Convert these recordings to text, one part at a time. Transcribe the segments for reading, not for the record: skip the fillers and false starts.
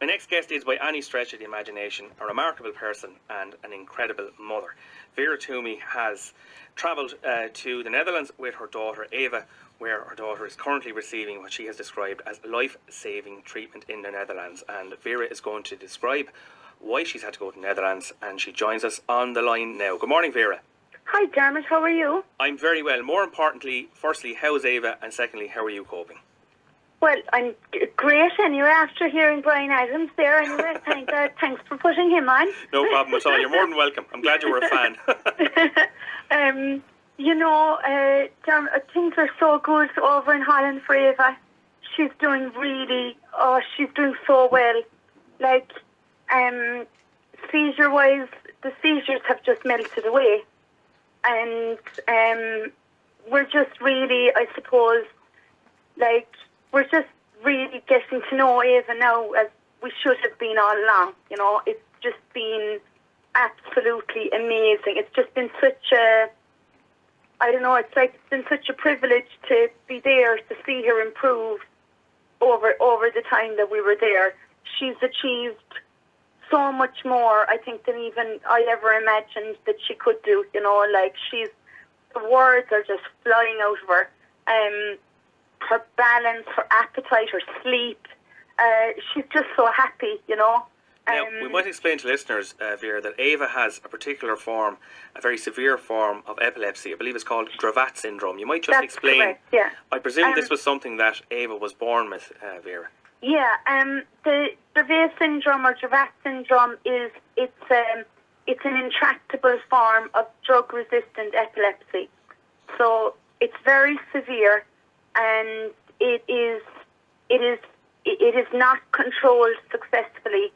My next guest is, by any stretch of the imagination, a remarkable person and an incredible mother. Vera Twomey has travelled to the Netherlands with her daughter Eva, where her daughter is currently receiving what she has described as life-saving treatment in the Netherlands. And Vera is going to describe why she's had to go to the Netherlands, and she joins us on the line now. Good morning, Vera. Hi, Dermot. How are you? I'm very well. More importantly, firstly, how's Eva? And secondly, how are you coping? Well, I'm great anyway after hearing Brian Adams there anyway. Thanks for putting him on. No problem at all. You're more than welcome. I'm glad you were a fan. Dermot, things are so good over in Holland for Eva. She's doing so well. Like, seizure-wise, the seizures have just melted away. And we're just really, I suppose, like, we're just really getting to know Eva now as we should have been all along. You know, it's just been absolutely amazing. It's just been such a, it's been such a privilege to be there to see her improve over the time that we were there. She's achieved so much more, I think, than even I ever imagined that she could do. You know, like, the words are just flying out of her. Her balance, her appetite, her sleep. She's just so happy, you know. Now, we might explain to listeners, Vera, that Eva has a particular form, a very severe form of epilepsy. I believe it's called Dravet syndrome. You might just explain. Correct, yeah. I presume this was something that Eva was born with, Vera. Yeah, the Dravet syndrome or Dravet syndrome it's an intractable form of drug-resistant epilepsy. So it's very severe, and it is not controlled successfully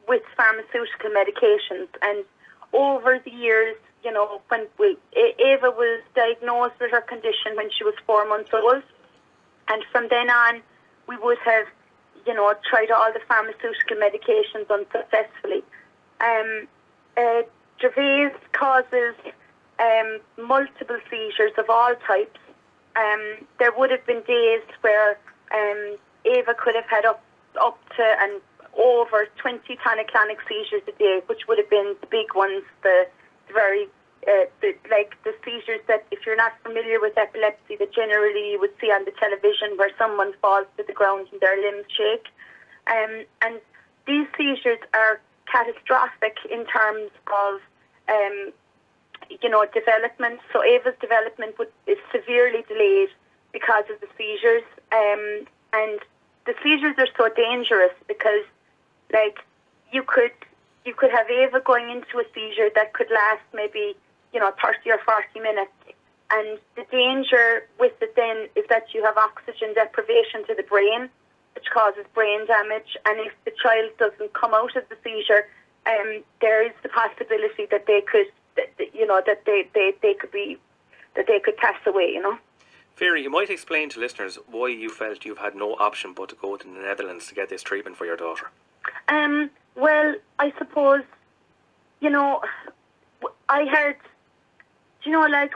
with pharmaceutical medications. And over the years, you know, when Eva was diagnosed with her condition when she was 4 months old, and from then on, we would have, you know, tried all the pharmaceutical medications unsuccessfully. Dravet causes multiple seizures of all types. There would have been days where Eva could have had up to and over 20 tonic-clonic seizures a day, which would have been the big ones, the seizures that, if you're not familiar with epilepsy, that generally you would see on the television where someone falls to the ground and their limbs shake. And these seizures are catastrophic in terms of development. So Eva's development is severely delayed because of the seizures. And the seizures are so dangerous because, like, you could have Eva going into a seizure that could last maybe, 30 or 40 minutes. And the danger with it then is that you have oxygen deprivation to the brain, which causes brain damage. And if the child doesn't come out of the seizure, there is the possibility that they could pass away, you know. Vera, you might explain to listeners why you felt you've had no option but to go to the Netherlands to get this treatment for your daughter. Well, I suppose, I had,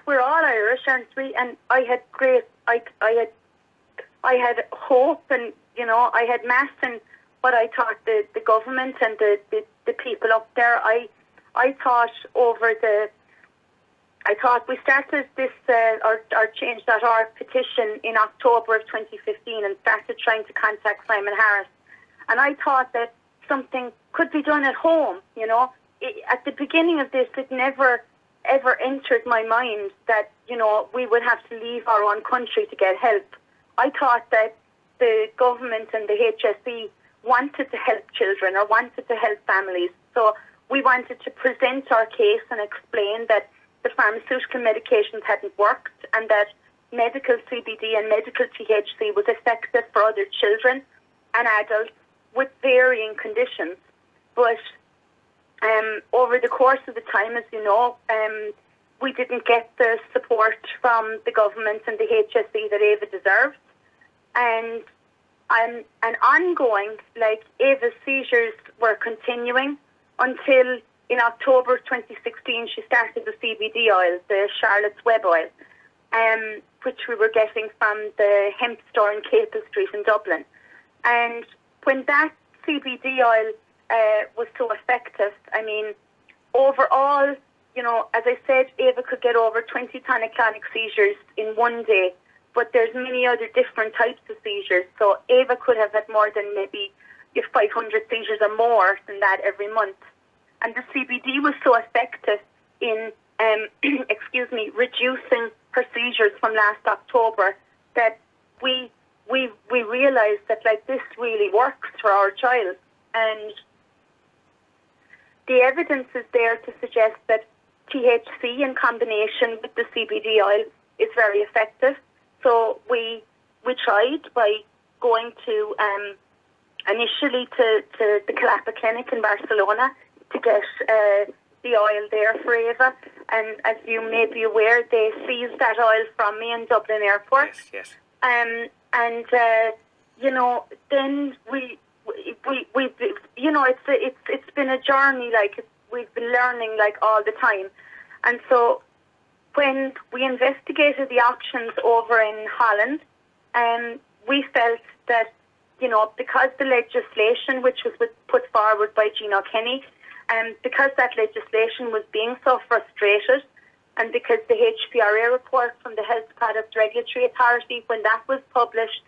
we're all Irish, aren't we? And I had hope, and, I had mass in what I thought the government and the people up there. I thought we started this our Change.org petition in October of 2015 and started trying to contact Simon Harris. And I thought that something could be done at home, At the beginning of this, it never, ever entered my mind that, we would have to leave our own country to get help. I thought that the government and the HSE wanted to help children or wanted to help families. So we wanted to present our case and explain that the pharmaceutical medications hadn't worked and that medical CBD and medical THC was effective for other children and adults with varying conditions. But over the course of the time, as you know, we didn't get the support from the government and the HSE that Eva deserved. And ongoing, Eva's seizures were continuing until in October 2016 she started the CBD oil, the Charlotte's Web oil, which we were getting from the hemp store in Capel Street in Dublin. And when that CBD oil was so effective. I mean, overall, you know, as I said, Ava could get over 20 tonic-clonic seizures in one day, but there's many other different types of seizures. So Ava could have had more than maybe 500 seizures or more than that every month. And the CBD was so effective in, reducing her seizures from last October that we realised that, like, this really works for our child. And the evidence is there to suggest that THC in combination with the CBD oil is very effective. So we tried by going to initially to the Calapa Clinic in Barcelona to get the oil there for Ava. And as you may be aware, they seized that oil from me in Dublin Airport. Yes. You know, then we you know, it's been a journey. Like, we've been learning, like, all the time. And so when we investigated the options over in Holland, we felt that, you know, because the legislation which was put forward by Gino Kenny, because that legislation was being so frustrated, and because the HPRA report from the Health Products Regulatory Authority, when that was published,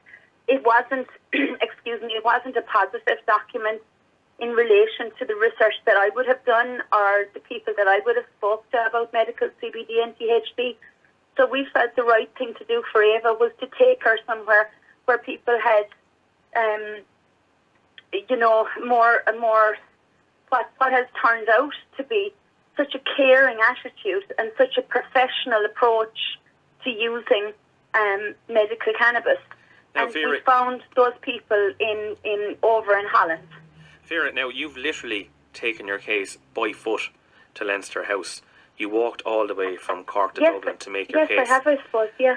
it wasn't, it wasn't a positive document in relation to the research that I would have done or the people that I would have spoke to about medical CBD and THC. So we felt the right thing to do for Ava was to take her somewhere where people had, you know, more what has turned out to be such a caring attitude and such a professional approach to using medical cannabis. Now, and Vera, we found those people in over in Holland. Vera, now you've literally taken your case by foot to Leinster House. You walked all the way from Cork to Dublin to make your case. Yes, I have, I suppose, yeah.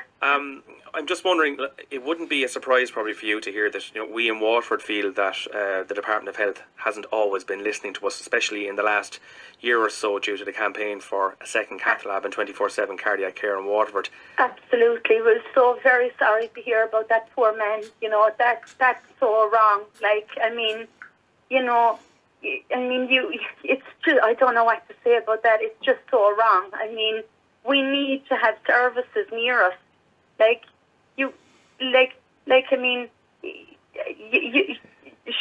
I'm just wondering, it wouldn't be a surprise probably for you to hear that, you know, we in Waterford feel that the Department of Health hasn't always been listening to us, especially in the last year or so due to the campaign for a second cath lab and 24/7 cardiac care in Waterford. Absolutely. We're so very sorry to hear about that poor man. You know, that's so wrong. Like, I mean, you know, it's just, I don't know what to say about that. It's just so wrong. I mean, we need to have services near us. I mean, you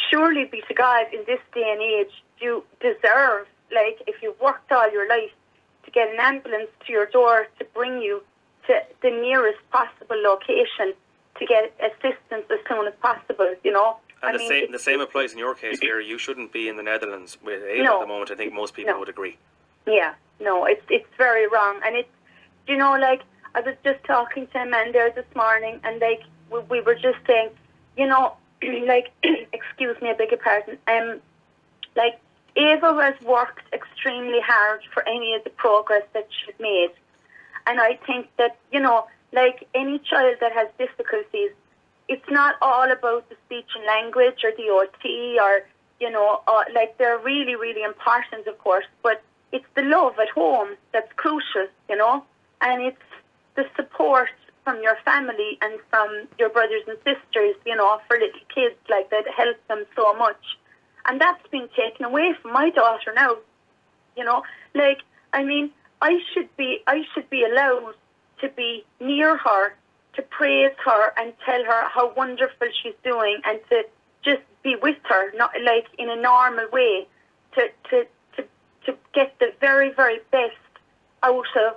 surely be to God in this day and age, you deserve, like, if you've worked all your life, to get an ambulance to your door to bring you to the nearest possible location to get assistance as soon as possible, you know. And the same applies in your case, Vera. You shouldn't be in the Netherlands with Ava at the moment. I think most people would agree. Yeah, no, it's very wrong. And it's, you know, like, I was just talking to a man there this morning, and, like, we were just saying, you know, like, excuse me, I beg your pardon, like, Ava has worked extremely hard for any of the progress that she's made. And I think that, you know, like any child that has difficulties, it's not all about the speech and language or the OT or, you know, like, they're really, really important, of course, but it's the love at home that's crucial, you know, and it's the support from your family and from your brothers and sisters, you know, for little kids, like, that help them so much. And that's been taken away from my daughter now, you know, like, I mean, I should be allowed to be near her, to praise her and tell her how wonderful she's doing, and to just be with her, not like in a normal way, to get the very, very best out of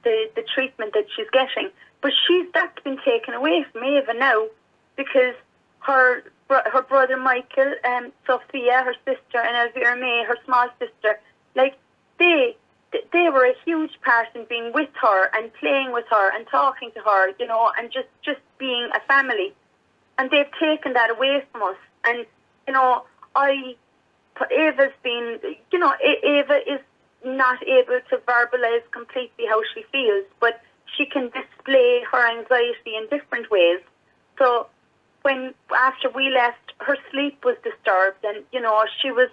the treatment that she's getting. But that's been taken away from Ava now, because her brother Michael, Sophia, her sister, and Elvira May, her small sister, like, they were a huge part in being with her and playing with her and talking to her, you know, and just being a family. And they've taken that away from us. And, you know, Ava's been, you know, Ava is not able to verbalise completely how she feels, but she can display her anxiety in different ways. So after we left, her sleep was disturbed, and, you know, she was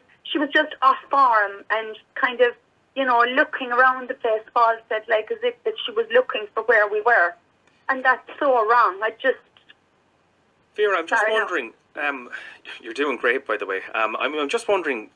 just off form and kind of, you know, looking around the place, Paul said, like, as if that she was looking for where we were. And that's so wrong. Vera, I'm just wondering, You're doing great, by the way. I'm just wondering,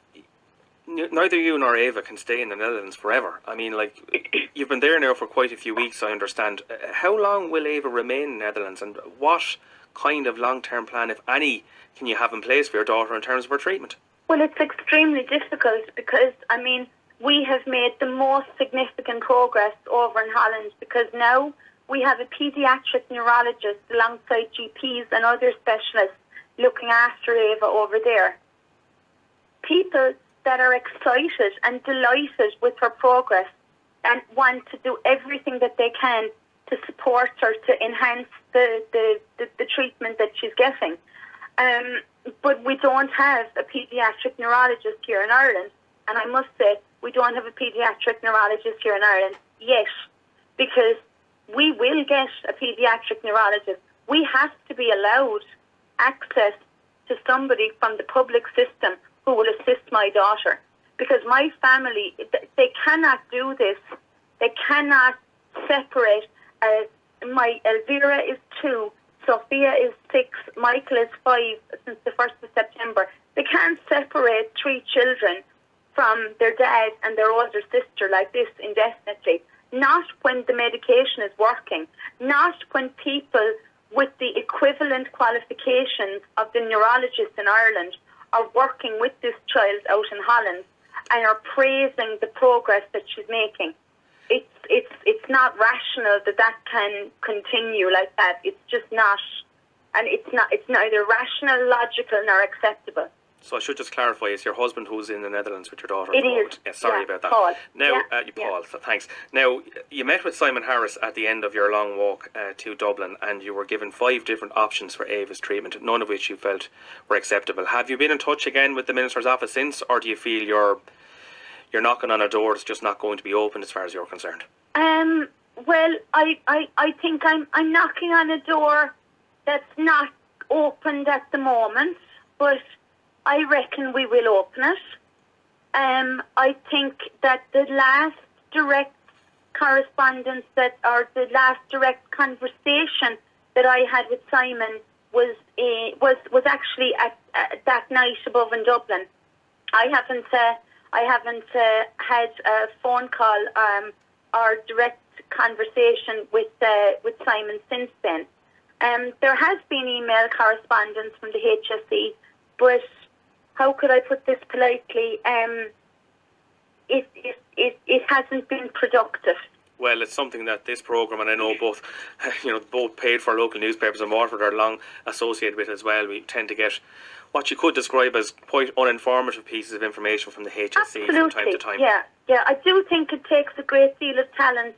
neither you nor Ava can stay in the Netherlands forever. I mean, like, you've been there now for quite a few weeks, I understand. How long will Ava remain in the Netherlands, and what kind of long-term plan, if any, can you have in place for your daughter in terms of her treatment? Well, it's extremely difficult because, I mean, we have made the most significant progress over in Holland because now we have a paediatric neurologist alongside GPs and other specialists looking after Ava over there. People that are excited and delighted with her progress and want to do everything that they can to support her, to enhance the treatment that she's getting. But we don't have a paediatric neurologist here in Ireland. And I must say, we don't have a paediatric neurologist here in Ireland yet, because we will get a paediatric neurologist. We have to be allowed access to somebody from the public system who will assist my daughter. Because my family, they cannot do this. They cannot separate. My Elvira is 2, Sophia is 6, Michael is 5 since the 1st of September. They can't separate 3 children from their dad and their older sister like this indefinitely. Not when the medication is working. Not when people with the equivalent qualifications of the neurologists in Ireland are working with this child out in Holland and are praising the progress that she's making. It's not rational that can continue like that. It's just not, and it's neither rational, logical, nor acceptable. So I should just clarify, it's your husband who's in the Netherlands with your daughter? It is. Yeah, sorry about that. Paul. Now, Paul, so thanks. Now, you met with Simon Harris at the end of your long walk to Dublin, and you were given 5 different options for Ava's treatment, none of which you felt were acceptable. Have you been in touch again with the Minister's office since, or do you feel you're knocking on a door that's just not going to be opened as far as you're concerned? Well, I think I'm knocking on a door that's not opened at the moment, but I reckon we will open it. I think that the last direct correspondence or the last direct conversation that I had with Simon was actually at that night above in Dublin. I haven't had a phone call or direct conversation with Simon since then. There has been email correspondence from the HSE, but how could I put this politely? It hasn't been productive. Well, it's something that this programme, and I know both paid for local newspapers in Waterford are long associated with as well. We tend to get what you could describe as quite uninformative pieces of information from the HSE from time to time. Yeah. I do think it takes a great deal of talent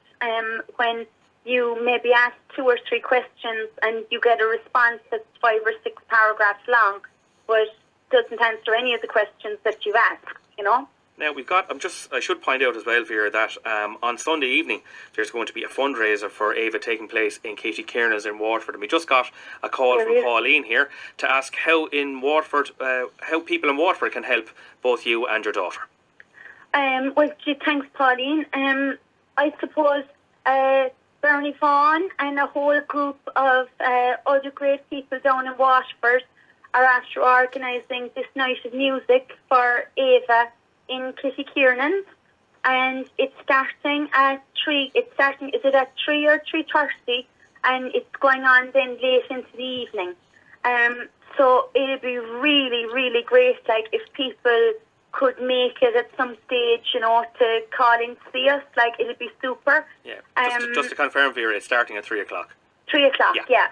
when you maybe ask 2 or 3 questions and you get a response that's 5 or 6 paragraphs long, but doesn't answer any of the questions that you've asked, Now we've got, I should point out as well, Vera, that on Sunday evening there's going to be a fundraiser for Ava taking place in Katie Kierna's in Waterford, and we just got a call from Pauline here to ask how people in Waterford can help both you and your daughter. Well, gee, thanks, Pauline. I suppose Bernie Vaughan and a whole group of other great people down in Waterford are after organising this night of music for Ava in Kitty Kiernan's, and it's starting at 3. Is it at 3 or 3:30? And it's going on then late into the evening. So it'll be really, really great, like, if people could make it at some stage, to call in to see us. Like, it'll be super. Yeah. Just to confirm, Vera, it's starting at 3 o'clock. 3 o'clock. Yeah.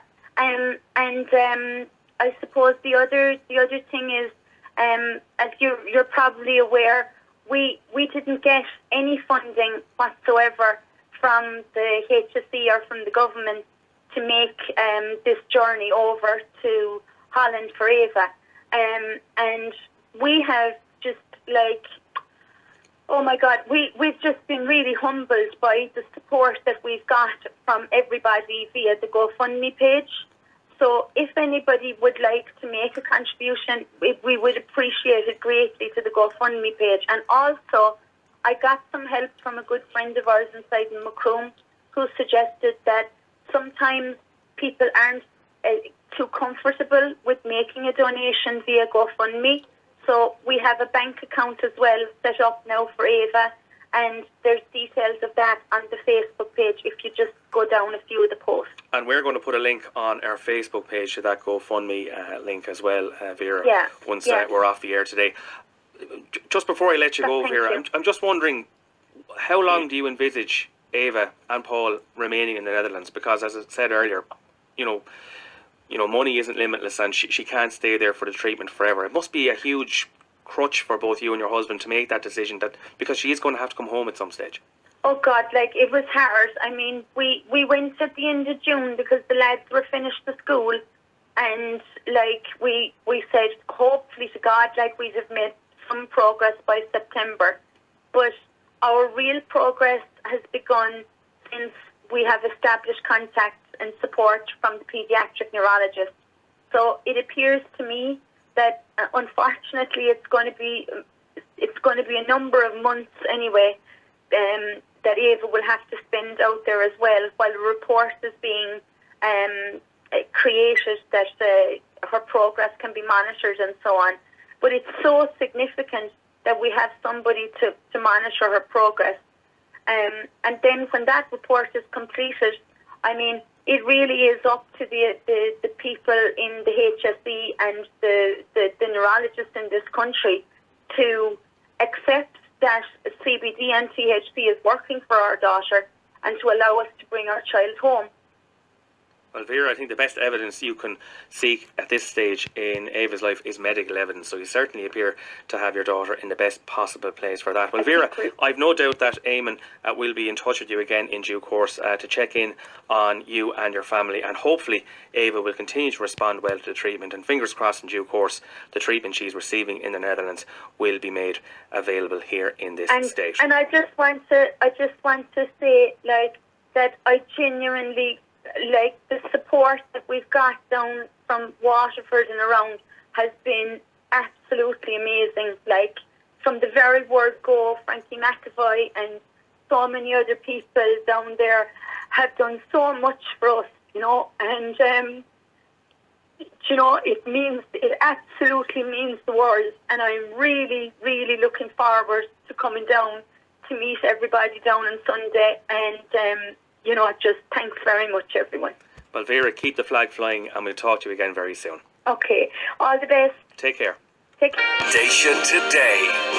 I suppose the other thing is, as you're probably aware, we didn't get any funding whatsoever from the HSE or from the government to make this journey over to Holland for Ava. And we have just, like, oh my God, we've just been really humbled by the support that we've got from everybody via the GoFundMe page. So if anybody would like to make a contribution, we would appreciate it greatly to the GoFundMe page. And also, I got some help from a good friend of ours inside in Macroom, who suggested that sometimes people aren't too comfortable with making a donation via GoFundMe. So we have a bank account as well set up now for Ava, and there's details of that on the Facebook page if you just go down a few of the posts. And we're going to put a link on our Facebook page to that GoFundMe link as well, Vera, once we're off the air today. Just before I let you go, Vera, I'm just wondering, how long do you envisage Ava and Paul remaining in the Netherlands? Because as I said earlier, you know, money isn't limitless, and she can't stay there for the treatment forever. It must be a huge crutch for both you and your husband to make that decision, that because she is going to have to come home at some stage. Oh God, like, it was hard. I mean, we went at the end of June because the lads were finished the school, and like we said, hopefully to God, like, we'd have made some progress by September. But our real progress has begun since we have established contact and support from the paediatric neurologist. So it appears to me that unfortunately it's going to be a number of months anyway that Ava will have to spend out there as well, while the report is being created that her progress can be monitored and so on. But it's so significant that we have somebody to monitor her progress. And then when that report is completed, I mean, it really is up to the people in the HSE and the neurologists in this country to accept that CBD and THC is working for our daughter and to allow us to bring our child home. Well, Vera, I think the best evidence you can seek at this stage in Ava's life is medical evidence, so you certainly appear to have your daughter in the best possible place for that. Well, Vera, I've no doubt that Eamon will be in touch with you again in due course to check in on you and your family, and hopefully Ava will continue to respond well to the treatment, and fingers crossed in due course the treatment she's receiving in the Netherlands will be made available here in this state. And I just want to say, like, that I genuinely, like, the support that we've got down from Waterford and around has been absolutely amazing. Like, from the very word go, Frankie McAvoy and so many other people down there have done so much for us, you know, and you know, it absolutely means the world, and I'm really, really looking forward to coming down to meet everybody down on Sunday, and you know, just thanks very much, everyone. Well, Vera, keep the flag flying, and we'll talk to you again very soon. Okay. All the best. Take care. Take care. Station Today.